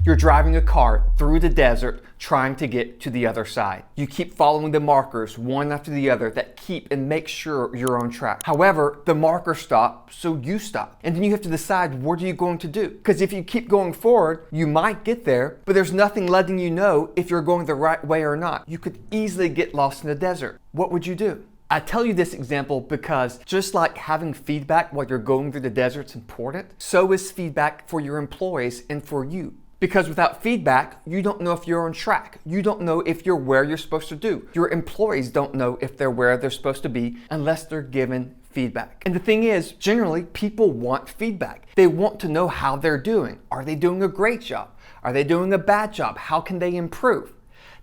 You're driving a car through the desert trying to get to the other side. You keep following the markers one after the other that keep and make sure you're on track. However, the markers stop, so you stop. And then you have to decide, what are you going to do? Because if you keep going forward, you might get there, but there's nothing letting you know if you're going the right way or not. You could easily get lost in the desert. What would you do? I tell you this example because just like having feedback while you're going through the desert is important, so is feedback for your employees and for you. Because without feedback, you don't know if you're on track. You don't know if you're where you're supposed to do. Your employees don't know if they're where they're supposed to be unless they're given feedback. And the thing is, generally, people want feedback. They want to know how they're doing. Are they doing a great job? Are they doing a bad job? How can they improve?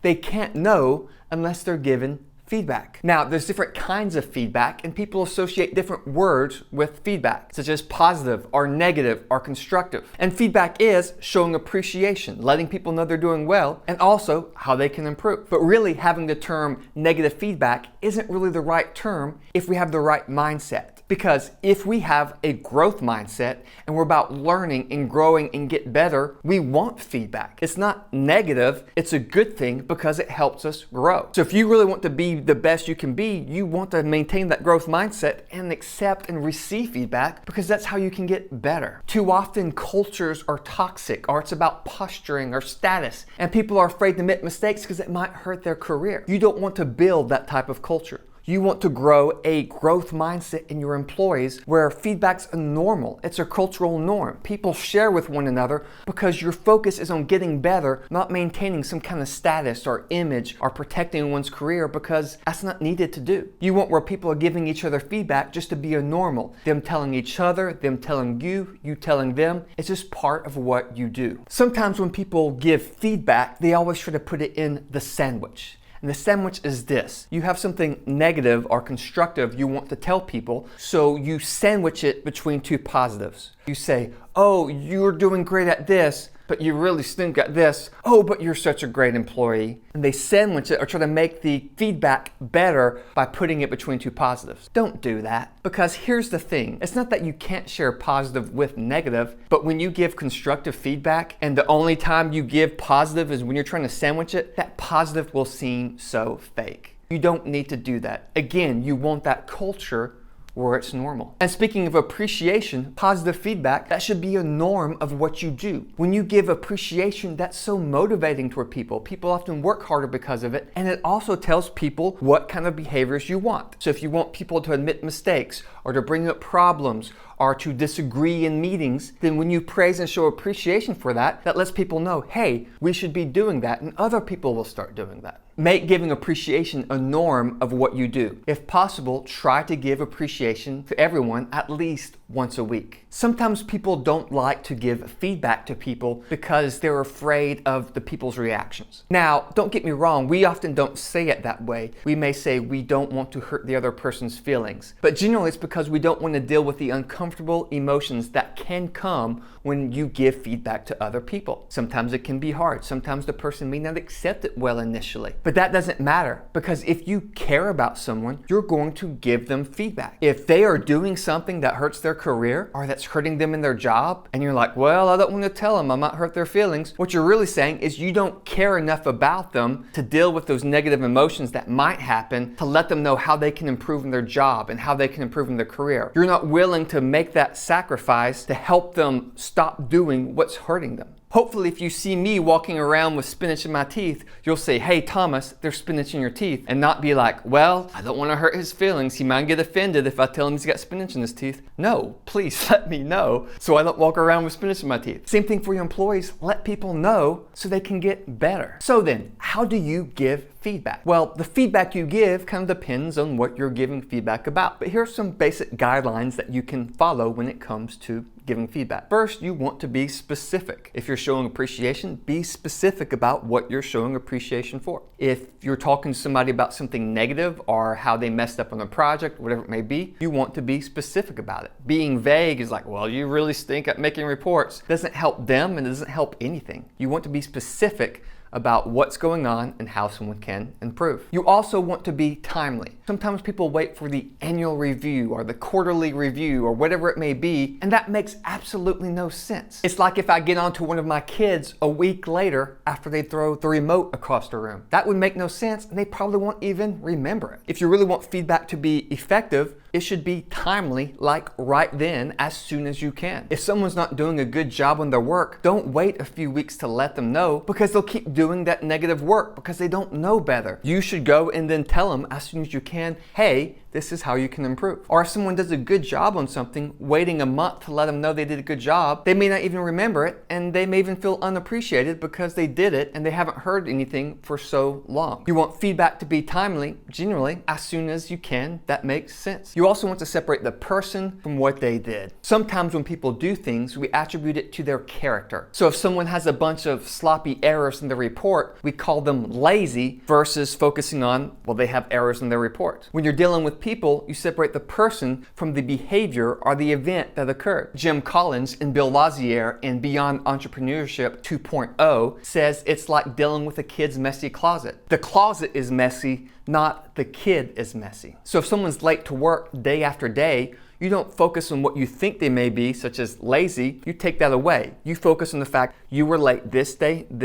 They can't know unless they're given feedback. Now, there's different kinds of feedback, and people associate different words with feedback, such as positive or negative or constructive. And feedback is showing appreciation, letting people know they're doing well, and also how they can improve. But really, having the term negative feedback isn't really the right term if we have the right mindset. Because if we have a growth mindset and we're about learning and growing and get better, we want feedback. It's not negative, it's a good thing because it helps us grow. So if you really want to be the best you can be, you want to maintain that growth mindset and accept and receive feedback because that's how you can get better. Too often cultures are toxic, or it's about posturing or status, and people are afraid to make mistakes because it might hurt their career. You don't want to build that type of culture. You want to grow a growth mindset in your employees where feedback's a normal. It's a cultural norm. People share with one another because your focus is on getting better, not maintaining some kind of status or image or protecting one's career because that's not needed to do. You want where people are giving each other feedback just to be a normal. Them telling each other, them telling you, you telling them. It's just part of what you do. Sometimes when people give feedback, they always try to put it in the sandwich. And the sandwich is this. You have something negative or constructive you want to tell people, so you sandwich it between two positives. You say, oh, you're doing great at this, but you really stink at this. Oh, but you're such a great employee. And they sandwich it or try to make the feedback better by putting it between two positives. Don't do that. Because here's the thing. It's not that you can't share positive with negative, but when you give constructive feedback and the only time you give positive is when you're trying to sandwich it, that positive will seem so fake. You don't need to do that. Again, you want that culture where it's normal. And speaking of appreciation, positive feedback, that should be a norm of what you do. When you give appreciation, that's so motivating toward people. People often work harder because of it, and it also tells people what kind of behaviors you want. So if you want people to admit mistakes or to bring up problems or to disagree in meetings, then when you praise and show appreciation for that, that lets people know, hey, we should be doing that, and other people will start doing that. Make giving appreciation a norm of what you do. If possible, try to give appreciation to everyone at least once a week. Sometimes people don't like to give feedback to people because they're afraid of the people's reactions. Now, don't get me wrong, we often don't say it that way. We may say we don't want to hurt the other person's feelings, but generally it's because we don't want to deal with the uncomfortable emotions that can come when you give feedback to other people. Sometimes it can be hard. Sometimes the person may not accept it well initially. But that doesn't matter, because if you care about someone, you're going to give them feedback. If they are doing something that hurts their career or that's hurting them in their job, and you're like, well, I don't want to tell them, I might hurt their feelings, what you're really saying is you don't care enough about them to deal with those negative emotions that might happen, to let them know how they can improve in their job and how they can improve in their career. You're not willing to make that sacrifice to help them stop doing what's hurting them. Hopefully, if you see me walking around with spinach in my teeth, you'll say, hey, Thomas, there's spinach in your teeth, and not be like, well, I don't want to hurt his feelings. He might get offended if I tell him he's got spinach in his teeth. No, please let me know so I don't walk around with spinach in my teeth. Same thing for your employees. Let people know so they can get better. So then, how do you give feedback? Well, the feedback you give kind of depends on what you're giving feedback about. But here are some basic guidelines that you can follow when it comes to giving feedback. First, you want to be specific. If you're showing appreciation, be specific about what you're showing appreciation for. If you're talking to somebody about something negative or how they messed up on a project, whatever it may be, you want to be specific about it. Being vague is like, well, you really stink at making reports. It doesn't help them and it doesn't help anything. You want to be specific about what's going on and how someone can improve. You also want to be timely. Sometimes people wait for the annual review or the quarterly review or whatever it may be, and that makes absolutely no sense. It's like if I get on to one of my kids a week later after they throw the remote across the room. That would make no sense, and they probably won't even remember it. If you really want feedback to be effective, it should be timely, like right then, as soon as you can. If someone's not doing a good job on their work, don't wait a few weeks to let them know, because they'll keep doing that negative work because they don't know better. You should go and then tell them as soon as you can, hey, this is how you can improve. Or if someone does a good job on something, waiting a month to let them know they did a good job, they may not even remember it, and they may even feel unappreciated because they did it and they haven't heard anything for so long. You want feedback to be timely, generally, as soon as you can. That makes sense. You also want to separate the person from what they did. Sometimes when people do things, we attribute it to their character. So if someone has a bunch of sloppy errors in the report, we call them lazy versus focusing on, well, they have errors in their report. When you're dealing with people, you separate the person from the behavior or the event that occurred. Jim Collins and Bill Lazier in Beyond Entrepreneurship 2.0 says it's like dealing with a kid's messy closet. The closet is messy, not the kid is messy. So if someone's late to work day after day, you don't focus on what you think they may be, such as lazy. You take that away. You focus on the fact you were late this day, and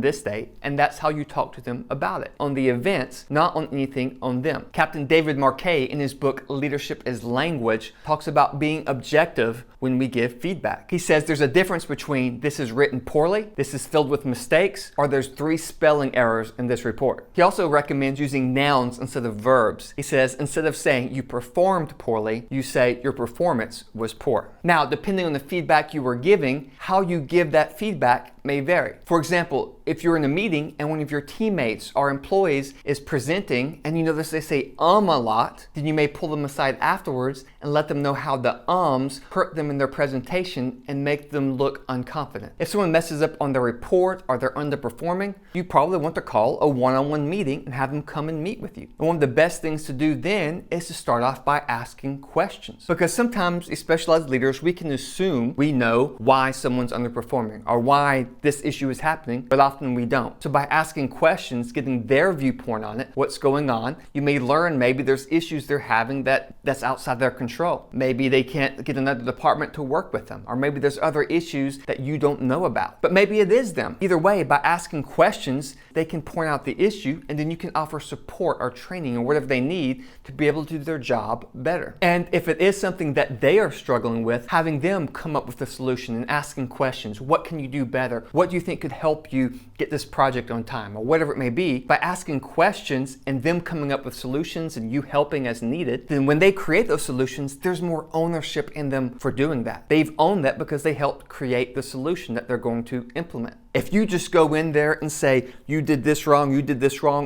this day, and that's how you talk to them about it. On the events, not on anything on them. Captain David Marquet, in his book Leadership is Language, talks about being objective when we give feedback. He says there's a difference between this is written poorly, this is filled with mistakes, or there's 3 spelling errors in this report. He also recommends using nouns instead of verbs. He says instead of saying you performed poorly, you say your performance was poor. Now, depending on the feedback you were giving, how you give that feedback may vary. For example, if you're in a meeting and one of your teammates or employees is presenting and you notice they say a lot, then you may pull them aside afterwards and let them know how the ums hurt them in their presentation and make them look unconfident. If someone messes up on their report or they're underperforming, you probably want to call a one-on-one meeting and have them come and meet with you. And one of the best things to do then is to start off by asking questions. Because sometimes, especially as leaders, we can assume we know why someone's underperforming or why this issue is happening, but often we don't. So by asking questions, getting their viewpoint on it, what's going on, you may learn maybe there's issues they're having that's outside their control. Maybe they can't get another department to work with them, or maybe there's other issues that you don't know about. But maybe it is them. Either way, by asking questions, they can point out the issue, and then you can offer support or training or whatever they need to be able to do their job better. And if it is something that they are struggling with, having them come up with a solution and asking questions. What can you do better? What do you think could help you get this project on time, or whatever it may be? By asking questions and them coming up with solutions and you helping as needed, then when they create those solutions, there's more ownership in them for doing that. They've owned that because they helped create the solution that they're going to implement. If you just go in there and say, you did this wrong,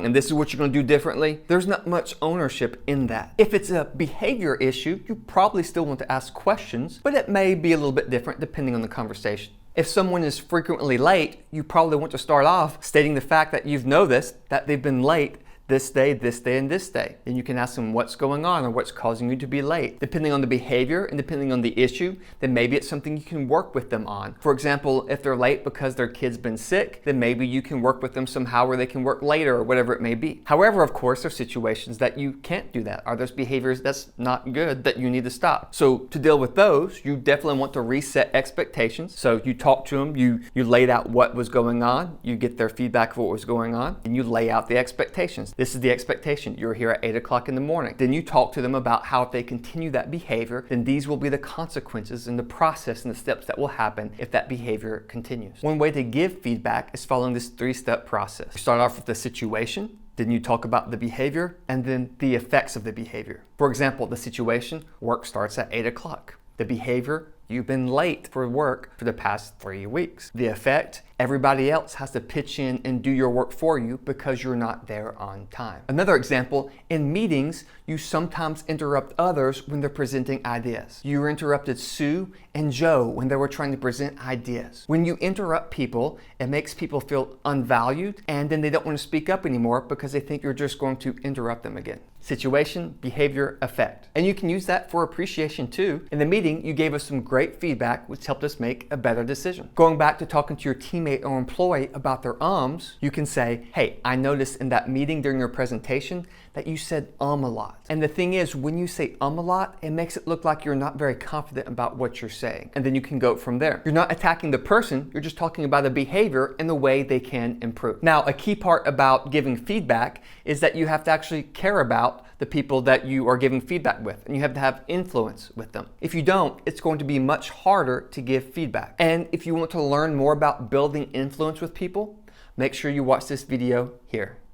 and this is what you're going to do differently, there's not much ownership in that. If it's a behavior issue, you probably still want to ask questions, but it may be a little bit different depending on the conversation. If someone is frequently late, you probably want to start off stating the fact that you've noticed that they've been late this day, and this day. Then you can ask them what's going on or what's causing you to be late. Depending on the behavior and depending on the issue, then maybe it's something you can work with them on. For example, if they're late because their kid's been sick, then maybe you can work with them somehow where they can work later or whatever it may be. However, of course, there's situations that you can't do that, or there's behaviors that's not good that you need to stop. So to deal with those, you definitely want to reset expectations. So you talk to them, you laid out what was going on, you get their feedback of what was going on, and you lay out the expectations. This is the expectation. You're here at 8 o'clock in the morning. Then you talk to them about how if they continue that behavior, then these will be the consequences and the process and the steps that will happen if that behavior continues. One way to give feedback is following this 3-step process. You start off with the situation, then you talk about the behavior, and then the effects of the behavior. For example, the situation, work starts at 8 o'clock. The behavior, you've been late for work for the past 3 weeks. The effect, everybody else has to pitch in and do your work for you because you're not there on time. Another example, in meetings, you sometimes interrupt others when they're presenting ideas. You interrupted Sue and Joe when they were trying to present ideas. When you interrupt people, it makes people feel unvalued, and then they don't want to speak up anymore because they think you're just going to interrupt them again. Situation, behavior, effect. And you can use that for appreciation too. In the meeting, you gave us some great feedback which helped us make a better decision. Going back to talking to your teammates teammate or employee about their ums, you can say, hey, I noticed in that meeting during your presentation that you said a lot. And the thing is, when you say a lot, it makes it look like you're not very confident about what you're saying. And then you can go from there. You're not attacking the person, you're just talking about the behavior and the way they can improve. Now, a key part about giving feedback is that you have to actually care about the people that you are giving feedback with, and you have to have influence with them. If you don't, it's going to be much harder to give feedback. And if you want to learn more about building influence with people, make sure you watch this video here.